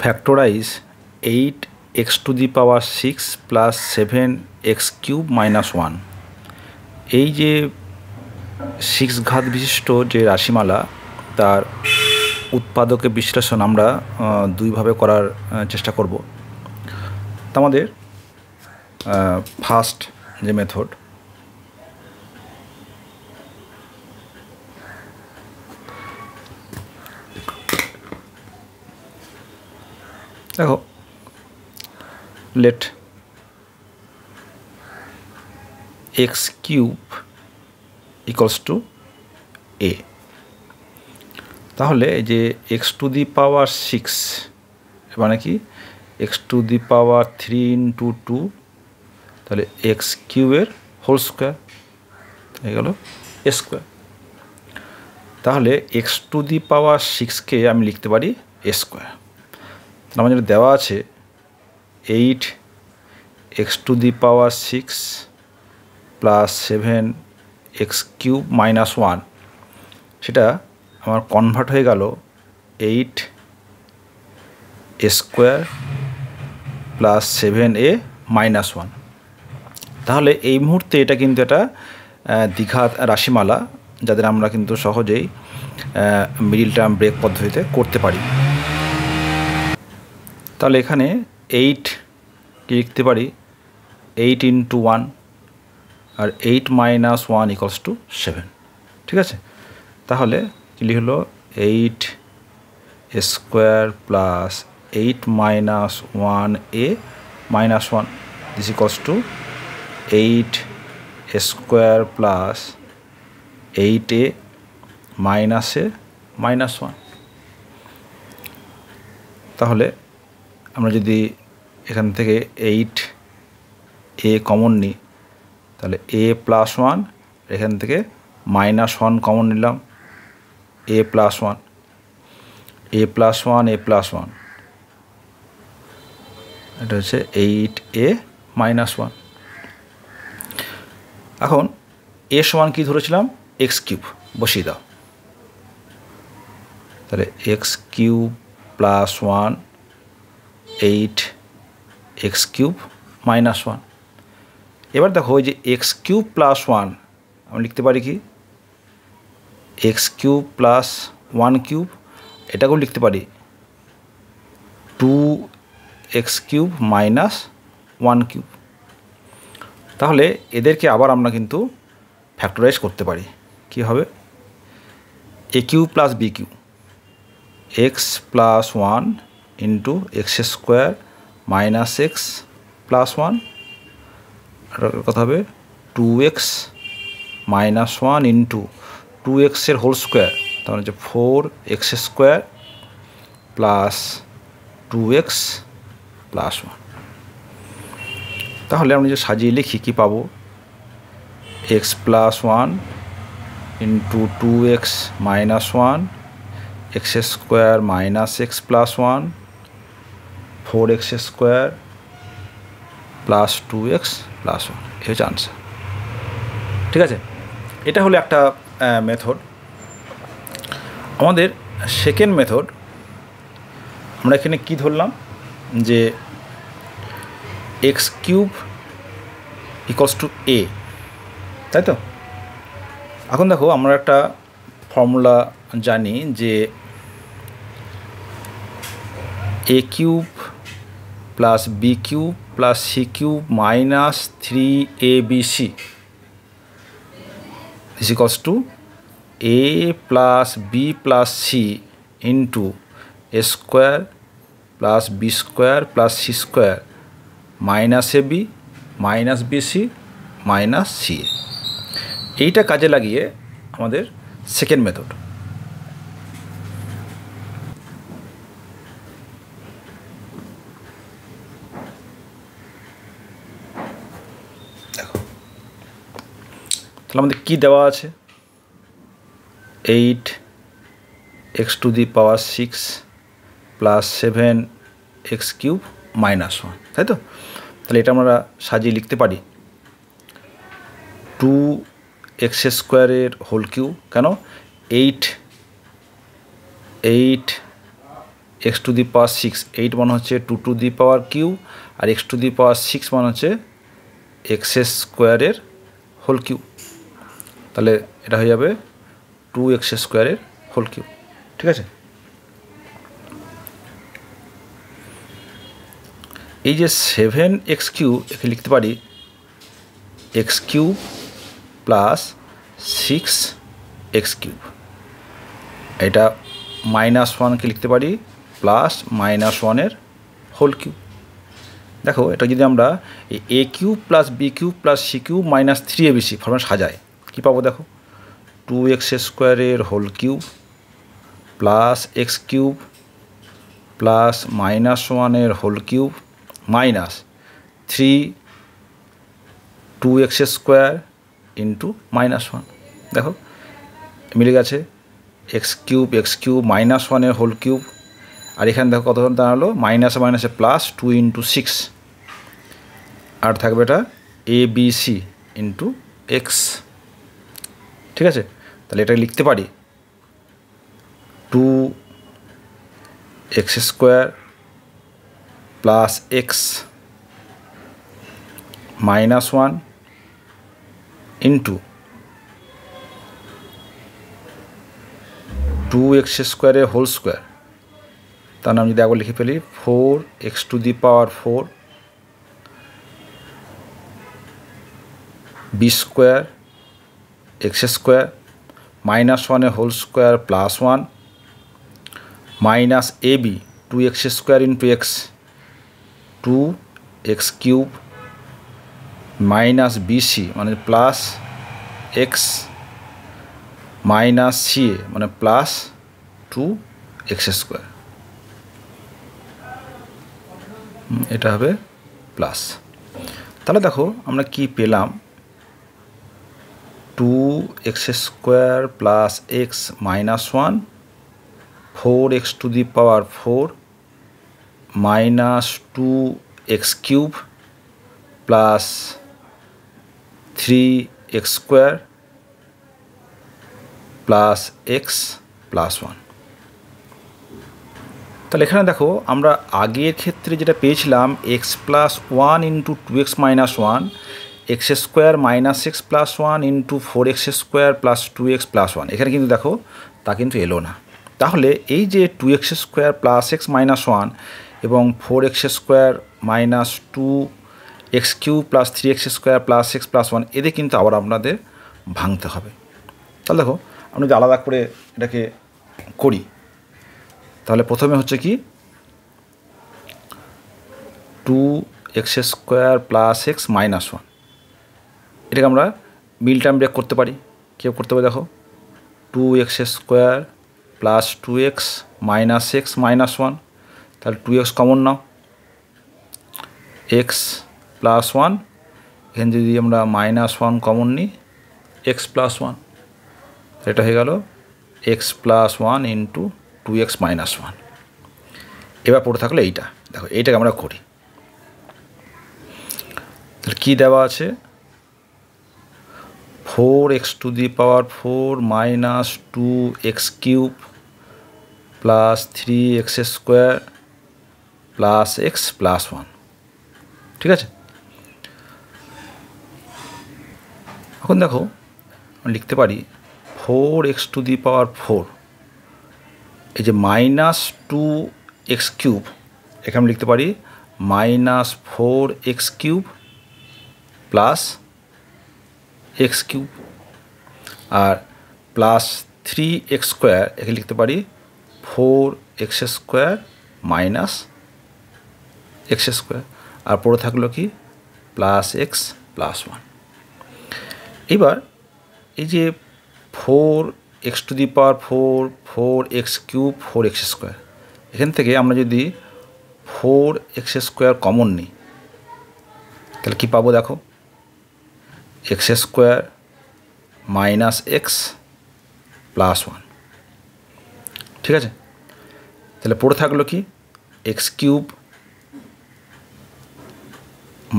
factorize 8x to the power 6 plus 7x cube minus 1 এই যে 6 ঘাত বিশিষ্ট যে রাশিমালা তার উৎপাদকে বিশ্লেষণ আমরা দুইভাবে করার চেষ্টা করব। তো আমাদের ফার্স্ট যে মেথড দেখো let x cube equals to a তাহলে এই যে x to the power 6 মানে কি x to the power 3 into 2 তাহলে x কিউবের হোল স্কোয়ার হয়ে গেল a স্কোয়ার। তাহলে x to the power 6 কে আমি লিখতে পারি a স্কোয়ার। আমার যেটা দেওয়া আছে 8x to the power 6 plus 7x cube minus 1 সেটা আমার কনভার্ট হয়ে গেল 8a square plus 7a minus 1। তাহলে এই মুহূর্তে এটা কিন্তু একটা দ্বিঘাত রাশিমালা যাদের আমরা কিন্তু সহজেই মিডল টার্ম ব্রেক পদ্ধতিতে করতে পারি। তাহলে এখানে 8 কি লিখতে পারি 8 into 1 R 8 minus 1 equals to 7, ঠিক আছে। তাহলে কি লিখলো 8 square plus 8 minus 1a minus 1 this equals to 8 square plus 8a minus a minus 1। তাহলে আমরা যদি এখান থেকে 8a কমন নিই তাহলে a প্লাস 1 এখান থেকে মাইনাস 1 কমন নিলাম a plus 1 a plus 1 a plus 1 এটা হচ্ছে 8a মাইনাস 1। এখন a সমান কি ধরেছিলাম x কিউব বসিয়ে দাও তাহলে x cube plus 1 8x cube minus 1। এবার দেখো ওই যে x কিউব প্লাস 1 আমি লিখতে পারি কি x কিউব প্লাস 1 কিউব এটাকেও লিখতে পারি 2x কিউব মাইনাস 1 কিউব। তাহলে এদেরকে আবার আমরা কিন্তু ফ্যাক্টরাইজ করতে পারি। কি হবে a cube plus b cube x plus 1 into x square minus x plus 1 কথা হবে 2x মাইনাস 1 ইন্টু 2xের হোল স্কোয়ার তার মানে হচ্ছে 4x square plus 2x plus 1। তাহলে আমরা যে সাজিয়ে লিখি কী পাবো x plus 1 into 2x minus 1 x square minus x plus 1 4x square plus 2x plus 1 এই হচ্ছে আনসার, ঠিক আছে। এটা হলো একটা মেথড। আমাদের সেকেন্ড মেথড আমরা এখানে কি ধরলাম যে x cube equals to a, তাই তো। এখন দেখো আমরা একটা ফর্মুলা জানি যে a cube plus b cube plus c cube minus 3abc is equals to a plus b plus c into a square plus b square plus c square minus ab minus bc minus ca। এইটা কাজে লাগিয়ে আমাদের second method. তাহলে আমাদের কী দেওয়া আছে 8x two the power 6 plus 7x cube minus 1, তাই তো। তাহলে এটা আমরা সাজিয়ে লিখতে পারি 2x স্কোয়ারের হোল কিউব, কেন 8 এক্স টু দি পাওয়ার 6, 8 মানে হচ্ছে 2 টু দি পাওয়ার কিউব, আর এক্স টু দি পাওয়ার 6 মানে হচ্ছে এক্স স্কোয়ারের হোল কিউব। তাহলে এটা হয়ে যাবে 2x স্কোয়ারের হোল কিউব। ঠিক আছে, এই যে 7x কিউব একে লিখতে পারি x cube plus 6x cube. এটা -1কে লিখতে পারি প্লাস -1-এর হোল কিউব। দেখো এটা যদি আমরা a cube plus b cube plus c cube -3abc ফর্মে সাজাই, কী পাবো দেখো, 2x স্কোয়ারের whole cube plus x cube plus -1-এর whole cube minus 2x square into -1। দেখো মিলে গেছে, এক্স কিউব -1-এর হোল কিউব, আর এখানে দেখো কত দাঁড়ালো, মাইনাসে মাইনাসে প্লাস 2 × 6, আর থাকবে এটা ABC ইন্টু এক্স। ঠিক আছে, তাহলে এটা লিখতে পারি 2x square plus x -1 into 2x স্কোয়ারের হোল স্কোয়ার, তার নাম যদি একবার লিখে ফেলি 4x to the power 4 b square x square -1-এর whole square plus 1 minus AB 2x square into x 2x cube minus BC মানে প্লাস এক্স মাইনাস CA মানে প্লাস 2x স্কোয়ার, এটা হবে প্লাস। তাহলে দেখো আমরা কি পেলাম, 2x square plus x -1 4x to the power 4 minus 2x cube plus 3x square plus x plus 1। তাহলে এখানে দেখো আমরা আগের ক্ষেত্রে যেটা পেয়েছিলাম x plus 1 into 2x minus 1, x square minus x plus 1 into 4x square plus 2x plus 1, এখানে কিন্তু দেখো তা কিন্তু এলো না। তাহলে এই যে 2x square plus x minus 1 এবং 4x square minus 2x cube plus 3x square plus x plus 1, এদের কিন্তু আবার আপনাদের ভাঙতে হবে। তাহলে দেখো আমরা যদি আলাদা করে এটাকে করি, তাহলে প্রথমে হচ্ছে কি 2x square plus x minus 1, এটাকে আমরা মিল টার্ম ব্রেক করতে পারি। কেউ করতে পারি, দেখো 2x square plus 2x minus x minus 1, তাহলে 2x কমন নাও, x প্লাস 1, এখানে যদি আমরা -1 কমন নিই x প্লাস 1, এটা হয়ে গেল x plus 1 into 2x minus 1। এবার পড়ে থাকলো এইটা, দেখো এইটাকে আমরা করি, তাহলে কী দেওয়া আছে, 4x to the power 4 minus 2x cube plus 3x square plus x plus 1। ঠিক আছে, এখন দেখো আমরা লিখতে পারি 4x টু দি পাওয়ার 4, এই যে -2x কিউব, এখানে লিখতে পারি -4x cube plus x cube, আর প্লাস 3x স্কোয়ার, এখানে লিখতে পারি 4x square minus x square, আর পড়ে থাকলো কি প্লাস এক্স প্লাস 1। এবার এই যে 4x to the power 4, 4x cube 4x square, এখান থেকে আমরা যদি 4x স্কোয়ার কমন নিই তাহলে কী পাবো, দেখো x square minus x plus 1। ঠিক আছে, তাহলে পড়ে থাকলো কি x cube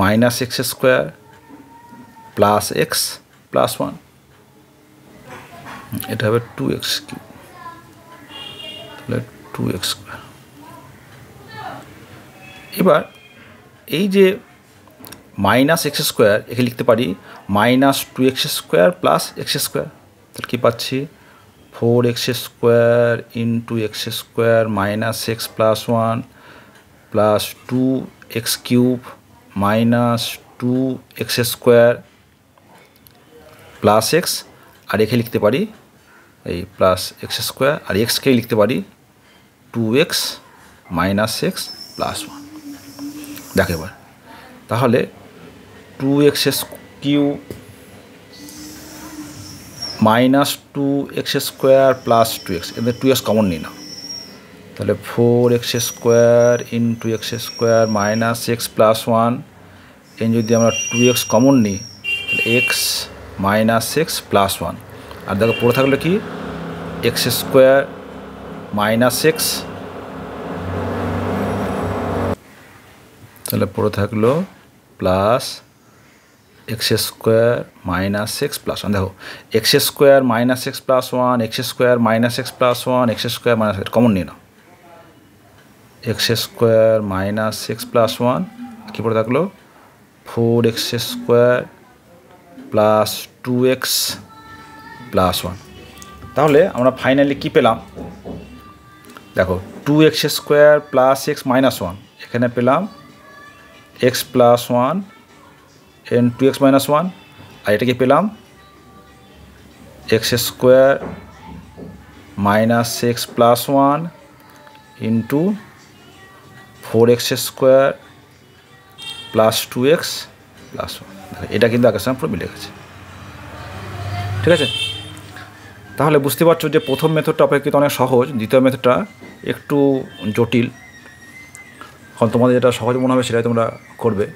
minus x square plus x plus 1, এটা হবে 2x কিউব, তাহলে 2x স্কোয়ার। এবার এই যে মাইনাস এক্স স্কোয়ার একে লিখতে পারি minus 2x square plus x square. তাহলে কী পাচ্ছি 4x square into x square minus x plus 1 plus 2x cube minus 2x square plus x, আর একে লিখতে পারি এই প্লাস এক্স স্কোয়ার, আর এক্সকে লিখতে পারি 2x মাইনাস এক্স প্লাস 1। দেখো এবার তাহলে 2x cube minus 2x square plus 2x, এদের 2x কমন নিই না, তাহলে 4x square into x square minus x plus 1, এর যদি আমরা 2x কমন নিই তাহলে এক্স মাইনাস এক্স প্লাস 1, আর দেখো পড়ে থাকলে কি এক্স স্কোয়ার মাইনাস এক্স, তাহলে পড়ে থাকলো plus x square minus x plus 1। দেখো x square minus x plus 1, x square minus x plus 1, x square minus common নিই না, x square minus x plus 1 কী পড়ে থাকলো 4x square plus 2x plus 1। তাহলে আমরা ফাইনালি কী পেলাম দেখো 2x square plus x minus 1, এখানে পেলাম x plus 1 N 2x minus 1, আর এটাকে পেলাম x square minus x plus 1 into 4x square plus 2x plus 1। এটা কিন্তু আগের সঙ্গে পুরো মিলে গেছে, ঠিক আছে। তাহলে বুঝতে পারছো যে প্রথম মেথডটা অপেক্ষিত অনেক সহজ, দ্বিতীয় মেথডটা একটু জটিল। এখন তোমাদের যেটা সহজ মনে হবে সেটাই তোমরা করবে।